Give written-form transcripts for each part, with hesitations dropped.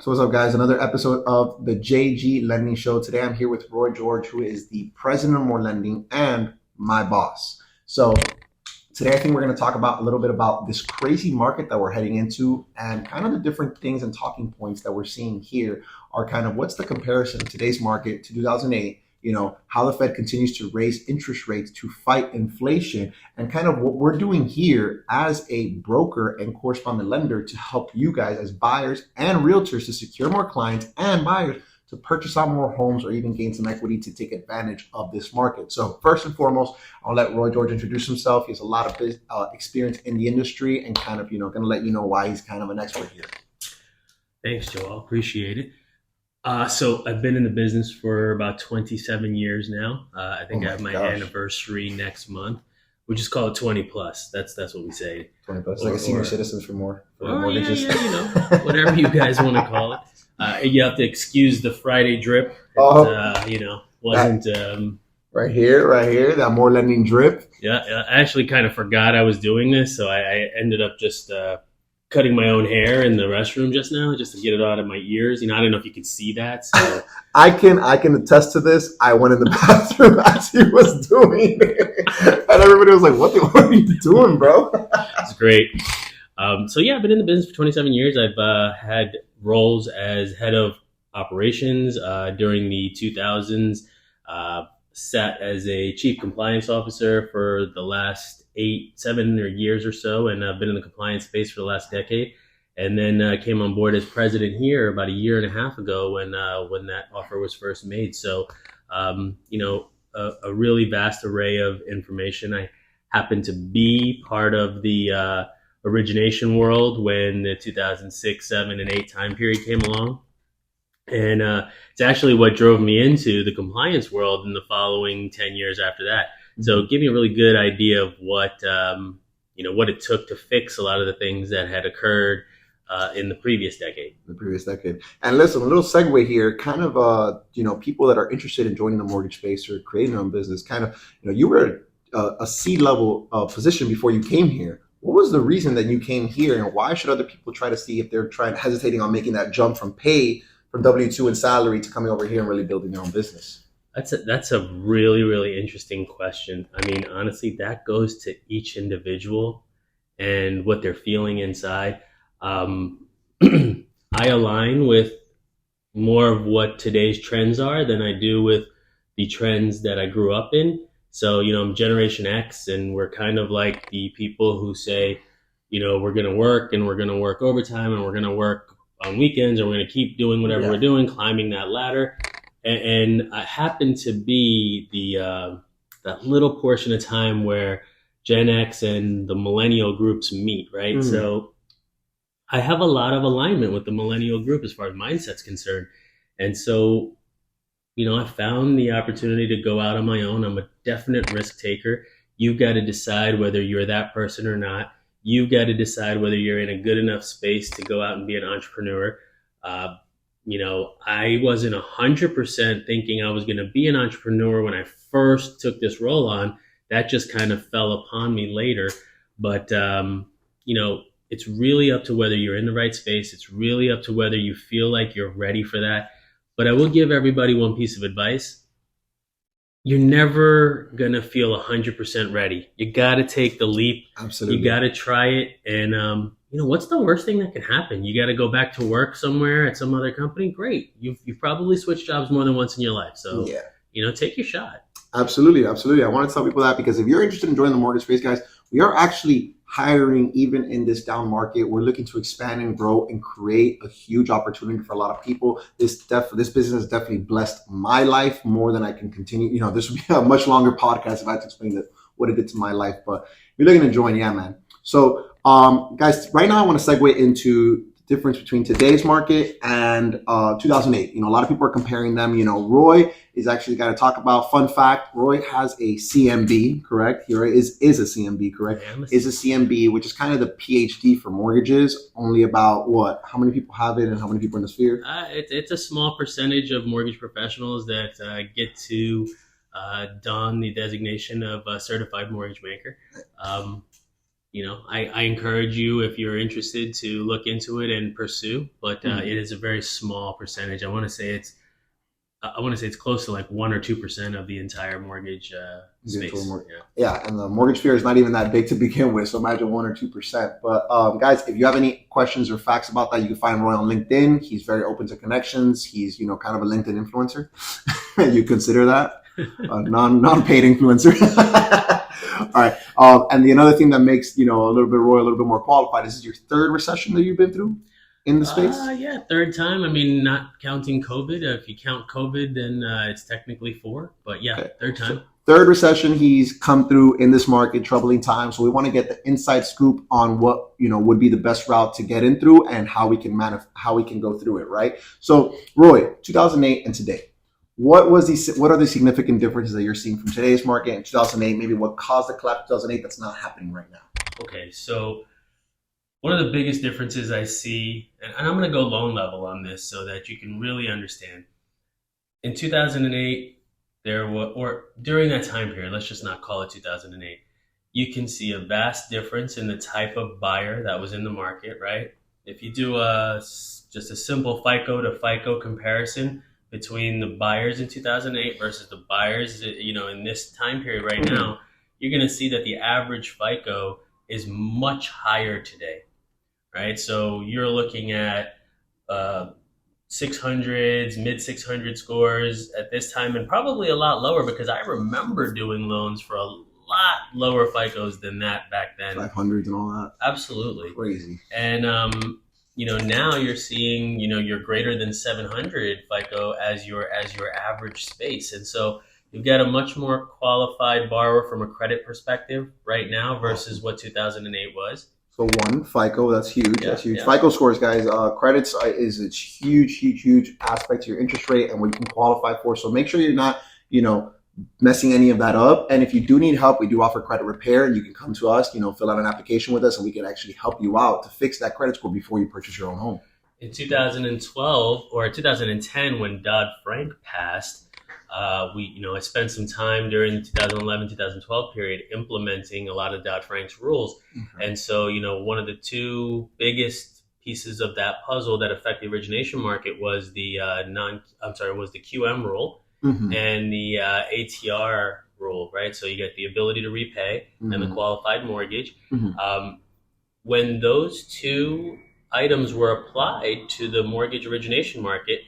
So what's up, guys? Another episode of the JG Lending Show. Today I'm here with Roy George, who is the president of More Lending and my boss. So today I think we're going to talk about a little bit about this crazy market that we're heading into, and kind of the different things and talking points that we're seeing here are kind of what's the comparison of today's market to 2008, how the Fed continues to raise interest rates to fight inflation, and kind of what we're doing here as a broker and correspondent lender to help you guys as buyers and realtors to secure more clients and buyers to purchase out more homes or even gain some equity to take advantage of this market. So first and foremost, I'll let Roy George introduce himself. He has a lot of experience in the industry and kind of, going to let you know why he's kind of an expert here. Thanks, Joel. Appreciate it. So I've been in the business for about 27 years now. I think I have my anniversary next month. We just call it 20 plus. That's what we say. 20 plus, like a senior citizens for mortgages. Yeah, whatever you guys want to call it. You have to excuse the Friday drip. Wasn't right here, that More Lending drip. Yeah, I actually kind of forgot I was doing this, so I ended up just cutting my own hair in the restroom just now, just to get it out of my ears. I don't know if you can see that. So. I can attest to this. I went in the bathroom as he was doing it, and everybody was like, "What are you doing, bro?" It's great. So yeah, I've been in the business for 27 years. I've had roles as head of operations during the 2000s. Sat as a chief compliance officer for the last 7 years or so, and I've been in the compliance space for the last decade. And then came on board as president here about a year and a half ago when that offer was first made. So, a really vast array of information. I happen to be part of the origination world when the 2006, 7, and 8 time period came along. And it's actually what drove me into the compliance world in the following 10 years after that. So give me a really good idea of what it took to fix a lot of the things that had occurred in the previous decade. And listen, a little segue here, kind of, people that are interested in joining the mortgage space or creating their own business, kind of, you were a C-level position before you came here. What was the reason that you came here, and why should other people try to see if they're hesitating on making that jump from W-2 and salary to coming over here and really building their own business? That's a really, really interesting question. I mean, honestly, that goes to each individual and what they're feeling inside. I align with more of what today's trends are than I do with the trends that I grew up in. So, I'm Generation X, and we're kind of like the people who say, we're going to work, and we're going to work overtime, and we're going to work on weekends, and we're going to keep doing whatever we're doing, climbing that ladder. And I happen to be that little portion of time where Gen X and the millennial groups meet, right? Mm. So I have a lot of alignment with the millennial group as far as mindset's concerned. And so, I found the opportunity to go out on my own. I'm a definite risk taker. You've got to decide whether you're that person or not. You've got to decide whether you're in a good enough space to go out and be an entrepreneur. I wasn't 100% thinking I was going to be an entrepreneur when I first took this role on. That just kind of fell upon me later. But, it's really up to whether you're in the right space. It's really up to whether you feel like you're ready for that. But I will give everybody one piece of advice. You're never going to feel 100% ready. You got to take the leap. Absolutely. You got to try it. And, what's the worst thing that can happen? You got to go back to work somewhere at some other company. Great. You've probably switched jobs more than once in your life. So, take your shot. Absolutely. I want to tell people that because if you're interested in joining the mortgage space, guys, we are actually hiring even in this down market. We're looking to expand and grow and create a huge opportunity for a lot of people. This business has definitely blessed my life more than I can continue. This would be a much longer podcast if I had to explain what it did to my life. But if you're looking to join, man. So, guys, right now I want to segue into the difference between today's market and 2008. A lot of people are comparing them. Roy is actually got to talk about. Fun fact: Roy has a CMB, correct? He is a CMB, correct? Is a CMB, which is kind of the PhD for mortgages. Only about how many people have it, and how many people in the sphere? It's a small percentage of mortgage professionals that get to don the designation of a certified mortgage maker. I encourage you, if you're interested, to look into it and pursue. But Mhm. it is a very small percentage. I want to say it's close to like 1 or 2% of the entire mortgage space. Yeah. Yeah, and the mortgage sphere is not even that big to begin with, so imagine 1 or 2%. But guys, if you have any questions or facts about that, you can find Roy on LinkedIn. He's very open to connections. He's kind of a LinkedIn influencer. You consider that a non-paid influencer. All right. And the another thing that makes a little bit Roy a little bit more qualified is this your third recession that you've been through in the space? Yeah, third time. I mean, not counting COVID. If you count COVID, then it's technically four. But yeah, Okay. third time. So third recession he's come through in this market, troubling times. So we want to get the inside scoop on what would be the best route to get in through and how we can go through it, right? So Roy, 2008 and today, what are the significant differences that you're seeing from today's market and 2008? Maybe what caused the collapse 2008 that's not happening right now? Okay, so one of the biggest differences I see, and I'm going to go loan level on this so that you can really understand. In 2008, or during that time period, let's just not call it 2008, you can see a vast difference in the type of buyer that was in the market, right? If you do just a simple FICO to FICO comparison between the buyers in 2008 versus the buyers, in this time period right now, you're going to see that the average FICO is much higher today, right? So you're looking at 600s, mid 600 scores at this time, and probably a lot lower because I remember doing loans for a lot lower FICOs than that back then. 500s and all that. Absolutely. Crazy. And, now you're seeing, you're greater than 700 FICO as your average space. And so you've got a much more qualified borrower from a credit perspective right now versus what 2008 was. So one, FICO, that's huge. Yeah, that's huge. yeah. FICO scores, guys, credits is a huge aspect to your interest rate and what you can qualify for. So make sure you're not, messing any of that up. And if you do need help, we do offer credit repair, and you can come to us, fill out an application with us, and we can actually help you out to fix that credit score before you purchase your own home. In 2012 or 2010, when Dodd-Frank passed, I spent some time during the 2011-2012 period implementing a lot of Dodd-Frank's rules. Mm-hmm. And so, one of the two biggest pieces of that puzzle that affect the origination market was the QM rule, mm-hmm. and the ATR rule, right? So you get the ability to repay, mm-hmm. and the qualified mortgage. Mm-hmm. When those two items were applied to the mortgage origination market,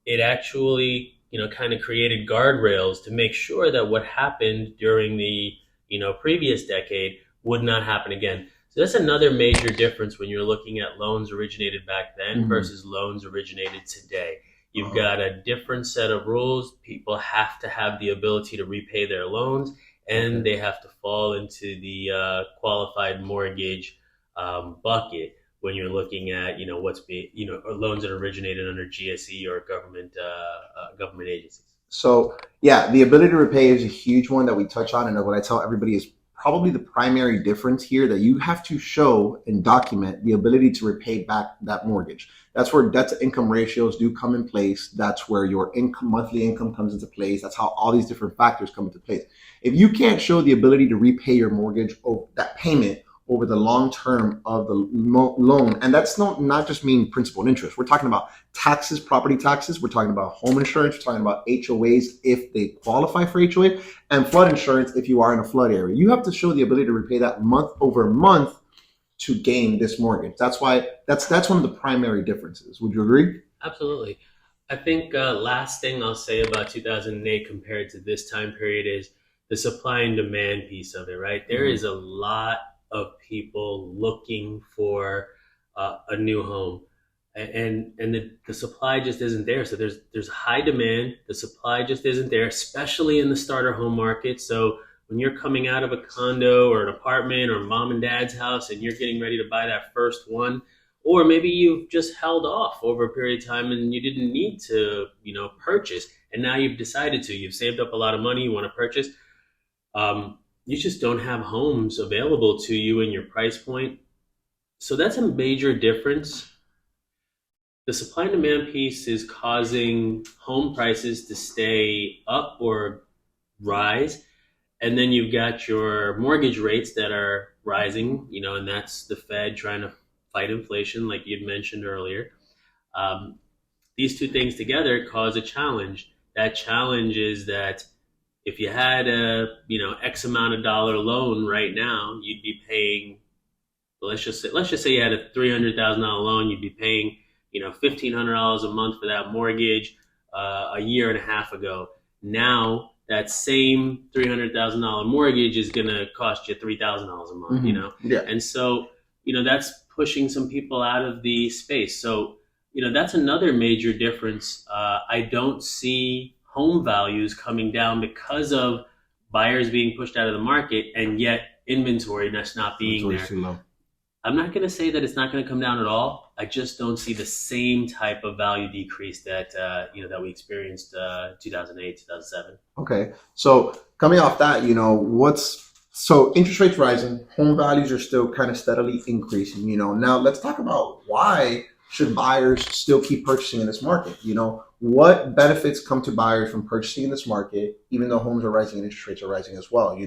it actually kind of created guardrails to make sure that what happened during the, previous decade would not happen again. So that's another major difference when you're looking at loans originated back then, mm-hmm. versus loans originated today. You've got a different set of rules. People have to have the ability to repay their loans, and they have to fall into the qualified mortgage bucket when you're looking at loans that are originated under GSE or government agencies. So yeah, the ability to repay is a huge one that we touch on, and what I tell everybody is probably the primary difference here, that you have to show and document the ability to repay back that mortgage. That's where debt to income ratios do come in place. That's where your monthly income comes into place. That's how all these different factors come into place. If you can't show the ability to repay your mortgage or that payment over the long term of the loan, and that's not just mean principal and interest. We're talking about taxes, property taxes. We're talking about home insurance. We're talking about HOAs if they qualify for HOA, and flood insurance if you are in a flood area. You have to show the ability to repay that month over month to gain this mortgage. That's why that's one of the primary differences. Would you agree? Absolutely. I think last thing I'll say about 2008 compared to this time period is the supply and demand piece of it, right? There is a lot of people looking for a new home, and the supply just isn't there. So there's high demand, the supply just isn't there, especially in the starter home market. So when you're coming out of a condo or an apartment or mom and dad's house and you're getting ready to buy that first one, or maybe you've just held off over a period of time and you didn't need to purchase, and now you've decided to, you've saved up a lot of money, you want to purchase, you just don't have homes available to you in your price point. So that's a major difference. The supply and demand piece is causing home prices to stay up or rise. And then you've got your mortgage rates that are rising, and that's the Fed trying to fight inflation, like you'd mentioned earlier. Um, these two things together cause a challenge. That challenge is that if you had a X amount of dollar loan right now, you'd be paying. Let's just say you had a $300,000 loan, you'd be paying $1,500 a month for that mortgage a year and a half ago. Now that same $300,000 mortgage is going to cost you $3,000 a month. Yeah. And so that's pushing some people out of the space. So that's another major difference. I don't see home values coming down because of buyers being pushed out of the market, and yet inventory that's not being there. Too low. I'm not going to say that it's not going to come down at all. I just don't see the same type of value decrease that that we experienced 2008, 2007. Okay, so coming off that, so interest rates rising, home values are still kind of steadily increasing. Now let's talk about why should buyers still keep purchasing in this market? What benefits come to buyers from purchasing in this market, even though homes are rising and interest rates are rising as well?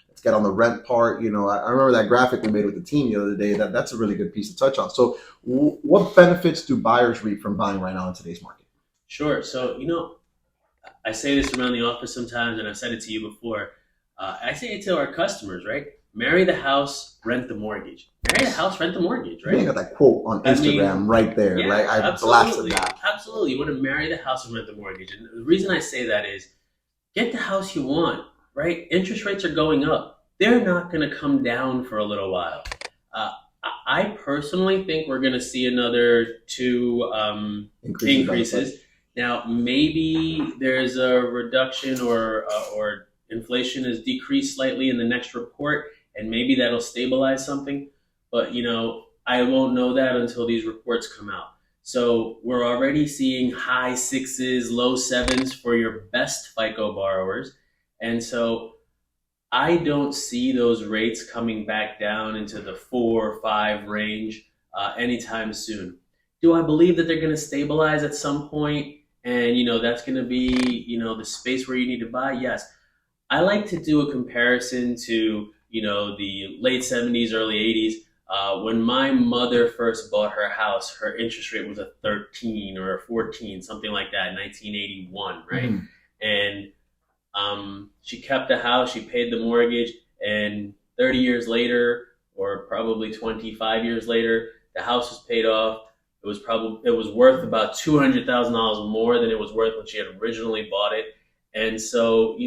Let's get on the rent part. I remember that graphic we made with the team the other day. That's a really good piece to touch on. So what benefits do buyers reap from buying right now in today's market? Sure. So, I say this around the office sometimes, and I've said it to you before. I say it to our customers, right? Marry the house, rent the mortgage. Marry the house, rent the mortgage, right? You got that quote on Instagram right there, yeah, right? I blasted that. Absolutely. You want to marry the house and rent the mortgage. And the reason I say that is get the house you want, right? Interest rates are going up. They're not going to come down for a little while. I personally think we're going to see another two increases. Now, maybe there's a reduction or inflation has decreased slightly in the next report, and maybe that'll stabilize something. But, I won't know that until these reports come out. So we're already seeing high sixes, low sevens for your best FICO borrowers. And so I don't see those rates coming back down into the 4 or 5 range anytime soon. Do I believe that they're going to stabilize at some point? And, that's going to be, the space where you need to buy? Yes. I like to do a comparison to, the late 70s, early 80s. When my mother first bought her house, her interest rate was a 13 or a 14, something like that, 1981, right? Mm-hmm. And she kept the house, she paid the mortgage, and 30 years later, or probably 25 years later, the house was paid off. It was worth about $200,000 more than it was worth when she had originally bought it. And so,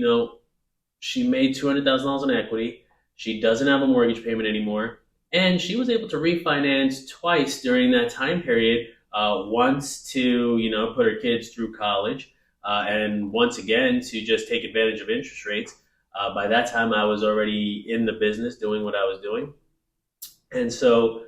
she made $200,000 in equity. She doesn't have a mortgage payment anymore. And she was able to refinance twice during that time period, once to, put her kids through college, and once again to just take advantage of interest rates. By that time, I was already in the business doing what I was doing. And so,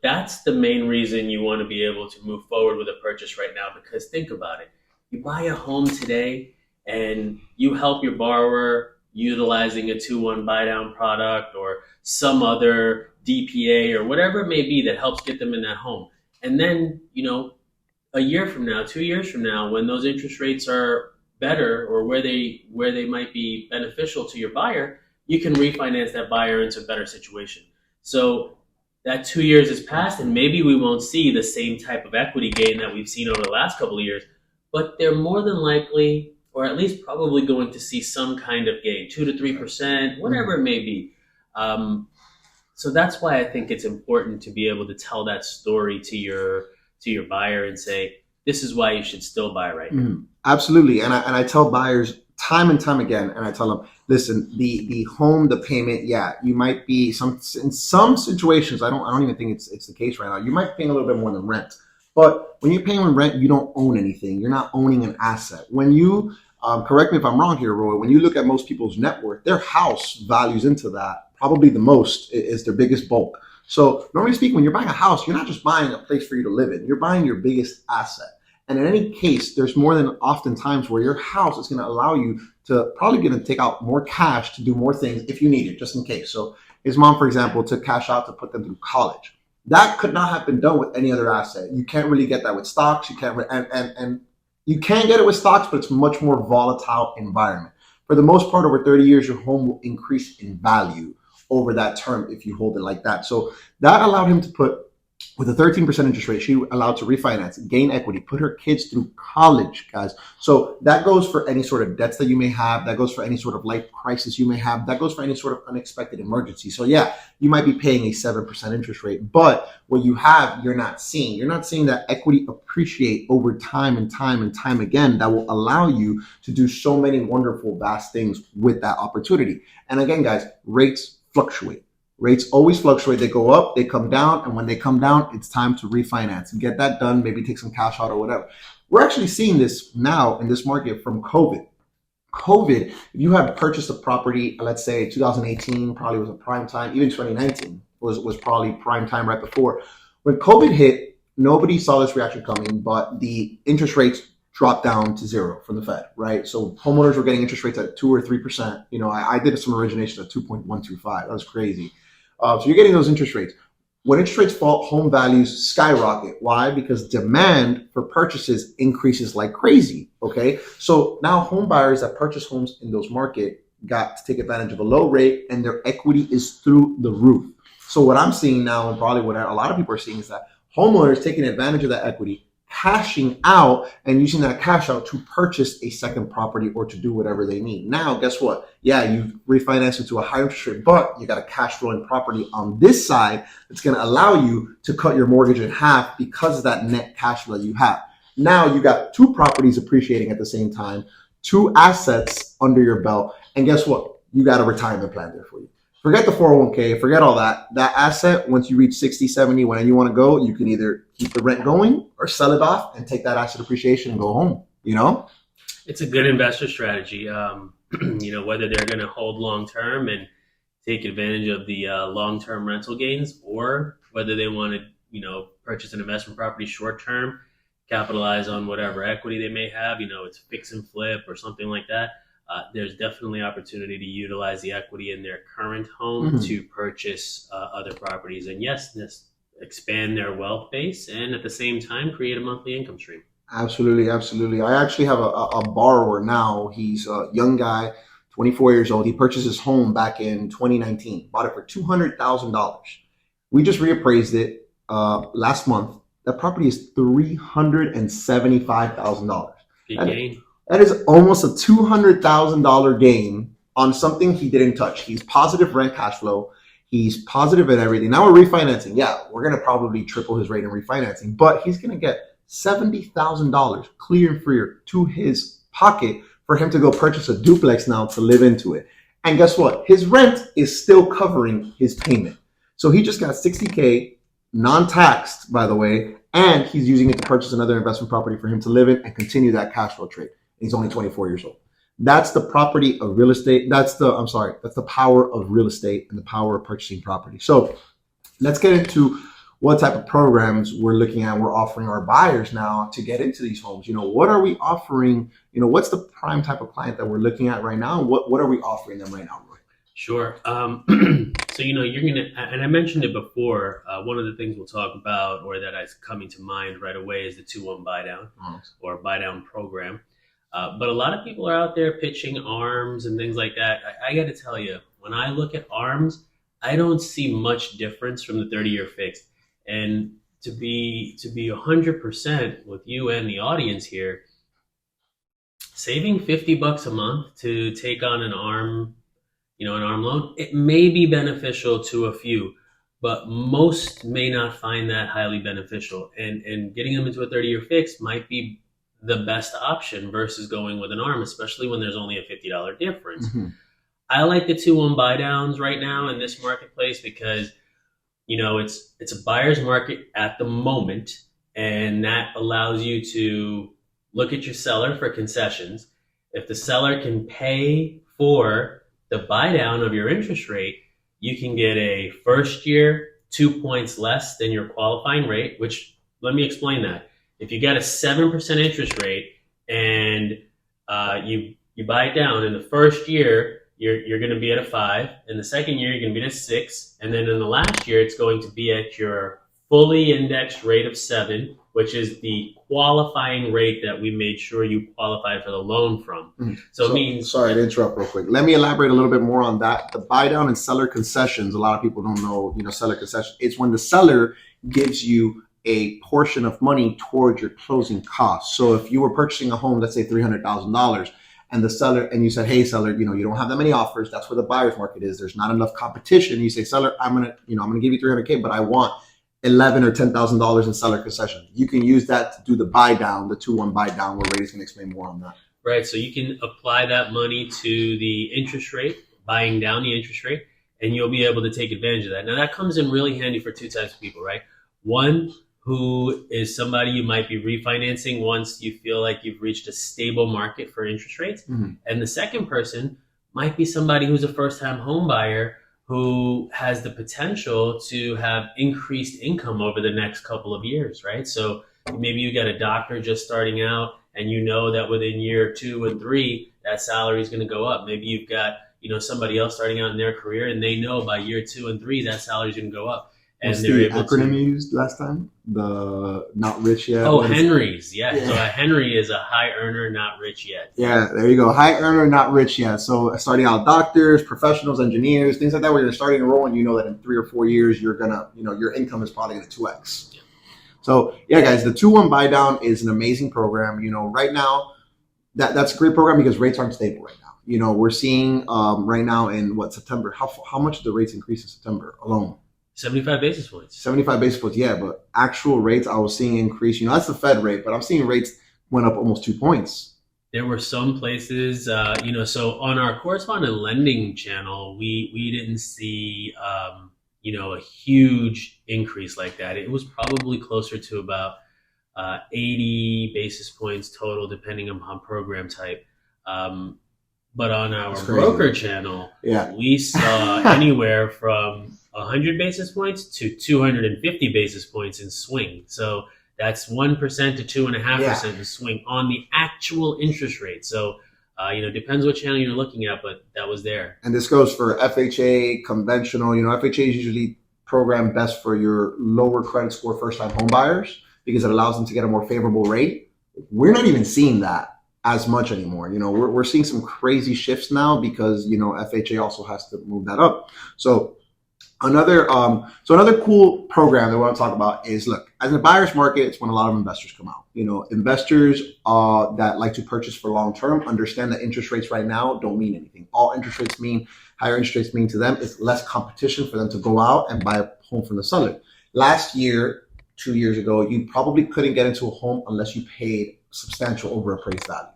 that's the main reason you want to be able to move forward with a purchase right now, because think about it. You buy a home today and you help your borrower utilizing a 2-1 buy down product or some other DPA or whatever it may be that helps get them in that home. And then, a year from now, 2 years from now, when those interest rates are better or where they might be beneficial to your buyer, you can refinance that buyer into a better situation. So that 2 years has passed, and maybe we won't see the same type of equity gain that we've seen over the last couple of years, but they're more than likely, or at least probably going to see some kind of gain, 2 to 3%, whatever it may be. So that's why I think it's important to be able to tell that story to your buyer and say, this is why you should still buy right now. Absolutely. And I tell buyers time and time again, and I tell them, listen, the home, the payment, you might be in some situations, I don't even think it's the case right now. You might be paying a little bit more than rent. But when you're paying rent, you don't own anything. You're not owning an asset. When you, correct me if I'm wrong here, Roy, when you look at most people's net worth, their house values into that. Probably the most is their biggest bulk. So normally speaking, when you're buying a house, you're not just buying a place for you to live in. You're buying your biggest asset. And in any case, there's more than often times where your house is going to allow you to probably going to take out more cash to do more things if you need it, just in case. So his mom, for example, took cash out to put them through college. That could not have been done with any other asset. You can't really get that with stocks. You can't, and you can get it with stocks, but it's a much more volatile environment. For the most part, over 30 years, your home will increase in value over that term if you hold it like that. So that allowed him to put, with a 13% interest rate, she allowed to refinance, gain equity, put her kids through college, guys. So that goes for any sort of debts that you may have. That goes for any sort of life crisis you may have. That goes for any sort of unexpected emergency. So yeah, you might be paying a 7% interest rate, but what you have, you're not seeing. You're not seeing that equity appreciate over time and time and time again that will allow you to do so many wonderful, vast things with that opportunity. And again, guys, rates fluctuate. Rates always fluctuate. They go up, they come down, and when they come down, it's time to refinance and get that done, maybe take some cash out or whatever. We're actually seeing this now in this market from COVID. COVID, if you had purchased a property, let's say 2018 probably was a prime time, even 2019 was probably prime time right before. When COVID hit, nobody saw this reaction coming, but the interest rates dropped down to zero from the Fed, right? So homeowners were getting interest rates at 2 or 3%. I did some origination at 2.125. That was crazy. So you're getting those interest rates. When interest rates fall, home values skyrocket. Why? Because demand for purchases increases like crazy. Okay, so now home buyers that purchase homes in those markets got to take advantage of a low rate, and their equity is through the roof. So what I'm seeing now, and probably what a lot of people are seeing, is that homeowners taking advantage of that equity, cashing out and using that cash out to purchase a second property or to do whatever they need. Now, guess what? Yeah, you've refinanced into a higher interest rate, but you got a cash flowing property on this side that's going to allow you to cut your mortgage in half because of that net cash flow you have. Now you got two properties appreciating at the same time, two assets under your belt, and guess what? You got a retirement plan there for you. Forget the 401k, forget all that. That asset, once you reach 60, 70, when you want to go, you can either keep the rent going or sell it off and take that asset appreciation and go home, It's a good investor strategy. Whether they're going to hold long-term and take advantage of the long-term rental gains, or whether they want to, purchase an investment property short-term, capitalize on whatever equity they may have, it's fix and flip or something like that. There's definitely opportunity to utilize the equity in their current home to purchase other properties, and yes, expand their wealth base, and at the same time create a monthly income stream. Absolutely, absolutely. I actually have a borrower now. He's a young guy, 24 years old. He purchased his home back in 2019, bought it for $200,000. We just reappraised it last month. That property is $375,000. Big gain. That is almost a $200,000 gain on something he didn't touch. He's positive rent cash flow. He's positive in everything. Now we're refinancing. Yeah, we're going to probably triple his rate in refinancing, but he's going to get $70,000 clear and free to his pocket for him to go purchase a duplex now to live into it. And guess what? His rent is still covering his payment. So he just got $60K, non-taxed, by the way, and he's using it to purchase another investment property for him to live in and continue that cash flow trade. He's only 24 years old. That's the property of real estate. That's the power of real estate and the power of purchasing property. So let's get into what type of programs we're looking at. We're offering our buyers now to get into these homes. What are we offering? What's the prime type of client that we're looking at right now? What are we offering them right now, Roy? Sure. So, you're going to, and I mentioned it before, one of the things we'll talk about, or that is coming to mind right away, is the 2-1 buy down or buy down program. But a lot of people are out there pitching ARMs and things like that. I got to tell you, when I look at ARMs, I don't see much difference from the 30-year fixed. And to be 100% with you and the audience here, saving $50 a month to take on an ARM, an ARM loan, it may be beneficial to a few, but most may not find that highly beneficial. And getting them into a 30-year fixed might be the best option versus going with an ARM, especially when there's only a $50 difference. I like the 2-1 buy downs right now in this marketplace because, it's a buyer's market at the moment, and that allows you to look at your seller for concessions. If the seller can pay for the buy down of your interest rate, you can get a first year 2 points less than your qualifying rate, which, let me explain that. If you got a 7% interest rate and you buy it down in the first year, you're going to be at a 5. In the second year, you're going to be at a 6. And then in the last year, it's going to be at your fully indexed rate of 7 which is the qualifying rate that we made sure you qualify for the loan from. So it means... Sorry to interrupt real quick. Let me elaborate a little bit more on that. The buy down and seller concessions, a lot of people don't know, seller concession. It's when the seller gives you a portion of money towards your closing costs. So if you were purchasing a home, let's say $300,000, and the seller, and you said, hey, seller, you don't have that many offers. That's where the buyer's market is. There's not enough competition. You say, seller, I'm going to give you $300K, but I want $11,000 or $10,000 in seller concession. You can use that to do the buy down, the 2-1 buy down, where Ray's going to explain more on that. Right. So you can apply that money to the interest rate, buying down the interest rate, and you'll be able to take advantage of that. Now that comes in really handy for two types of people, right? One, who is somebody you might be refinancing once you feel like you've reached a stable market for interest rates. And the second person might be somebody who's a first-time home buyer who has the potential to have increased income over the next couple of years, right? So maybe you got a doctor just starting out and you know that within year 2 and 3, that salary is going to go up. Maybe you've got, somebody else starting out in their career and they know by year 2 and 3, that salary is going to go up. And what's the acronym you used last time? The not rich yet? Oh, Henry's. Yeah. So a Henry is a high earner, not rich yet. Yeah, there you go. High earner, not rich yet. So starting out doctors, professionals, engineers, things like that, where you're starting a role and you know that in 3 or 4 years, you're going to, your income is probably going to 2x. Yeah. So yeah, guys, the 2-1 buy down is an amazing program. Right now, that's a great program because rates aren't stable right now. We're seeing right now in September, how much did the rates increase in September alone? 75 basis points. 75 basis points, yeah. But actual rates I was seeing increase. That's the Fed rate, but I'm seeing rates went up almost 2 points. There were some places, so on our correspondent lending channel, we didn't see, a huge increase like that. It was probably closer to about 80 basis points total, depending on program type. But on our broker channel, we saw anywhere from 100 basis points to 250 basis points in swing. So that's 1% to 2.5% in swing on the actual interest rate. So, depends what channel you're looking at, but that was there. And this goes for FHA, conventional. FHA is usually programmed best for your lower credit score first-time home buyers because it allows them to get a more favorable rate. We're not even seeing that as much anymore. We're seeing some crazy shifts now because, FHA also has to move that up. So another cool program that we want to talk about is, look, as a buyer's market, it's when a lot of investors come out. Investors that like to purchase for long term understand that interest rates right now don't mean anything. All interest rates mean, higher interest rates mean to them is less competition for them to go out and buy a home from the seller. Last year, 2 years ago, you probably couldn't get into a home unless you paid substantial over appraised value.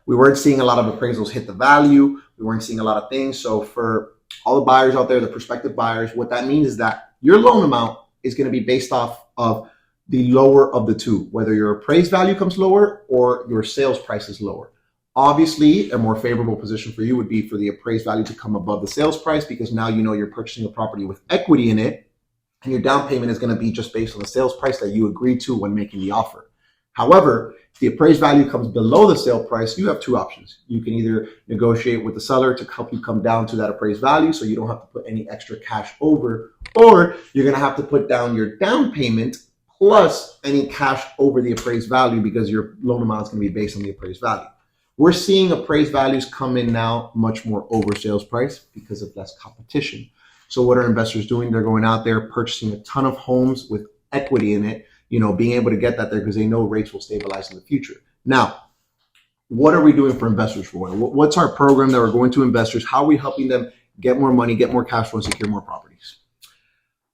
We weren't seeing a lot of appraisals hit the value. We weren't seeing a lot of things. So for all the buyers out there, the prospective buyers, what that means is that your loan amount is going to be based off of the lower of the two, whether your appraised value comes lower or your sales price is lower. Obviously, a more favorable position for you would be for the appraised value to come above the sales price because now you're purchasing a property with equity in it and your down payment is going to be just based on the sales price that you agreed to when making the offer. However, if the appraised value comes below the sale price, you have two options. You can either negotiate with the seller to help you come down to that appraised value so you don't have to put any extra cash over, or you're going to have to put down your down payment plus any cash over the appraised value because your loan amount is going to be based on the appraised value. We're seeing appraised values come in now much more over sales price because of less competition. So what are investors doing? They're going out there purchasing a ton of homes with equity in it, being able to get that there because they know rates will stabilize in the future. Now, what are we doing for investors, Roy? What's our program that we're going to investors? How are we helping them get more money, get more cash flow, and secure more properties?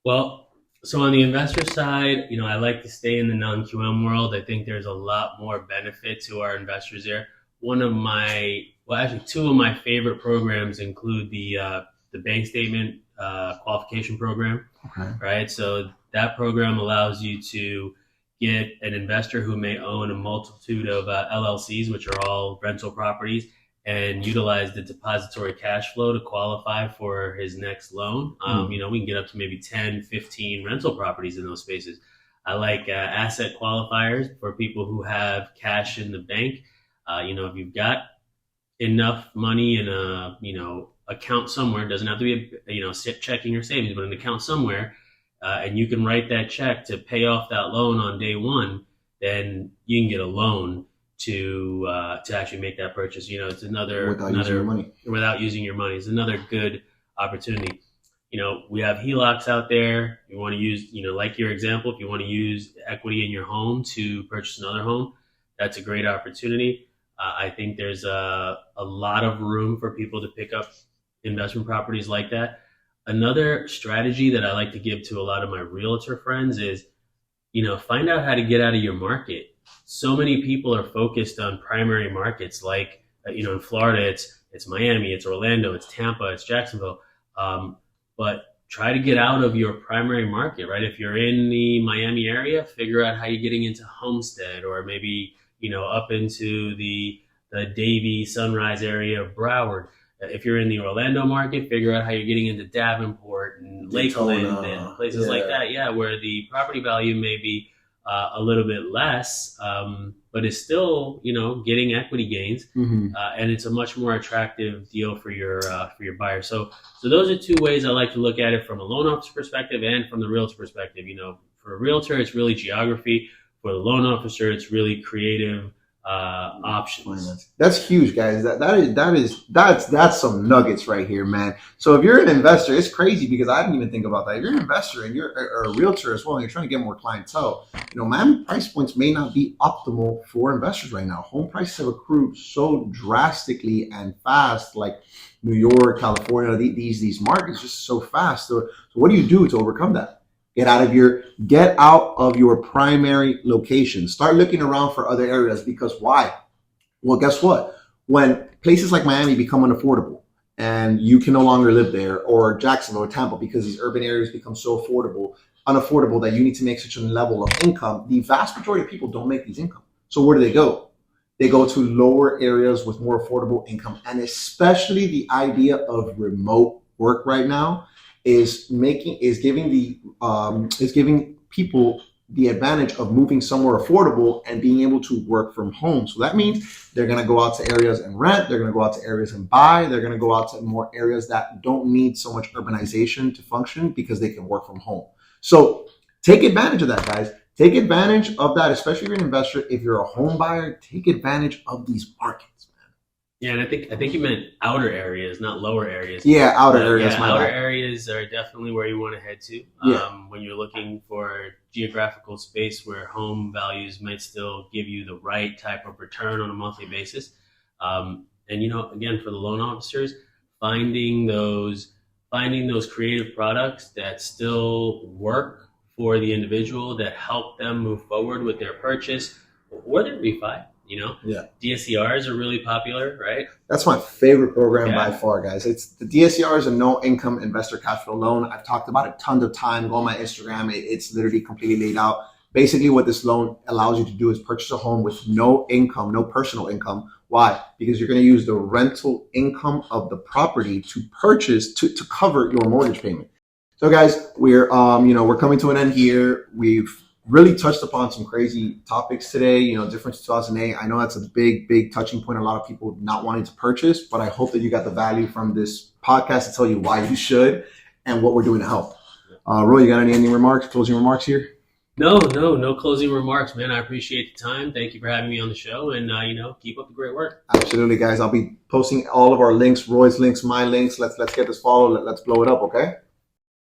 Well, so on the investor side, I like to stay in the non-QM world. I think there's a lot more benefit to our investors there. Two of my favorite programs include the bank statement qualification program. Okay. Right? So that program allows you to get an investor who may own a multitude of LLCs, which are all rental properties, and utilize the depository cash flow to qualify for his next loan. We can get up to maybe 10, 15 rental properties in those spaces. I like asset qualifiers for people who have cash in the bank. If you've got enough money in a, account somewhere, it doesn't have to be checking or savings, but an account somewhere, and you can write that check to pay off that loan on day one, then you can get a loan to actually make that purchase. You know, it's Without using your money. without using your money. It's another good opportunity. You know, we have HELOCs out there. You want to use, you know, like your example, if you want to use equity in your home to purchase another home, that's a great opportunity. I think there's a lot of room for people to pick up investment properties like that. Another strategy that I like to give to a lot of my realtor friends is, you know, find out how to get out of your market. So many people are focused on primary markets, like you know, in Florida, it's Miami, it's Orlando, it's Tampa, it's Jacksonville. But try to get out of your primary market, right? If you're in the Miami area, figure out how you're getting into Homestead, or maybe, you know, up into the Davie, Sunrise area of Broward. If you're in the Orlando market, figure out how you're getting into Davenport and Lakeland and places like that. Yeah, where the property value may be a little bit less, but is still, you know, getting equity gains, and it's a much more attractive deal for your buyer. So those are two ways I like to look at it, from a loan officer perspective and from the realtor perspective. You know, for a realtor, it's really geography. For the loan officer, it's really creative options. That's huge, guys. That's some nuggets right here, man. So if you're an investor, it's crazy because I didn't even think about that. If you're an investor and you're a realtor as well, and you're trying to get more clientele, you know, Miami price points may not be optimal for investors right now. Home prices have accrued so drastically and fast, like New York, California, these markets just so fast. So what do you do to overcome that? Get out of your primary location. Start looking around for other areas, because why? Well, guess what? When places like Miami become unaffordable and you can no longer live there, or Jacksonville or Tampa, because these urban areas become so unaffordable that you need to make such a level of income, the vast majority of people don't make these income. So where do they go? They go to lower areas with more affordable income. And especially the idea of remote work right now is giving people the advantage of moving somewhere affordable and being able to work from home. So that means they're going to go out to areas and rent. They're going to go out to areas and buy. They're going to go out to more areas that don't need so much urbanization to function, because they can work from home. So take advantage of that, guys. Take advantage of that, especially if you're an investor. If you're a home buyer, take advantage of these markets. Yeah, and I think you meant outer areas, not lower areas. Yeah, outer areas. Yeah, outer areas are definitely where you want to head to. When you're looking for geographical space where home values might still give you the right type of return on a monthly basis. And you know, again, for the loan officers, finding those creative products that still work for the individual, that help them move forward with their purchase or their refi. You know, DSCRs are really popular, right? That's my favorite program by far, guys. It's the DSCRs, a no income investor cash flow loan. I've talked about it tons of time. Go on my Instagram. It's literally completely laid out. Basically, what this loan allows you to do is purchase a home with no income, no personal income. Why? Because you're going to use the rental income of the property to purchase to cover your mortgage payment. So, guys, we're coming to an end here. We've really touched upon some crazy topics today, you know, difference 2008. I know that's a big touching point. A lot of people not wanting to purchase, but I hope that you got the value from this podcast to tell you why you should and what we're doing to help. Roy, you got any closing remarks here? No closing remarks, man. I appreciate the time. Thank you for having me on the show, and keep up the great work. Absolutely, guys. I'll be posting all of our links, Roy's links, my links. Let's get this followed. Let's blow it up, okay?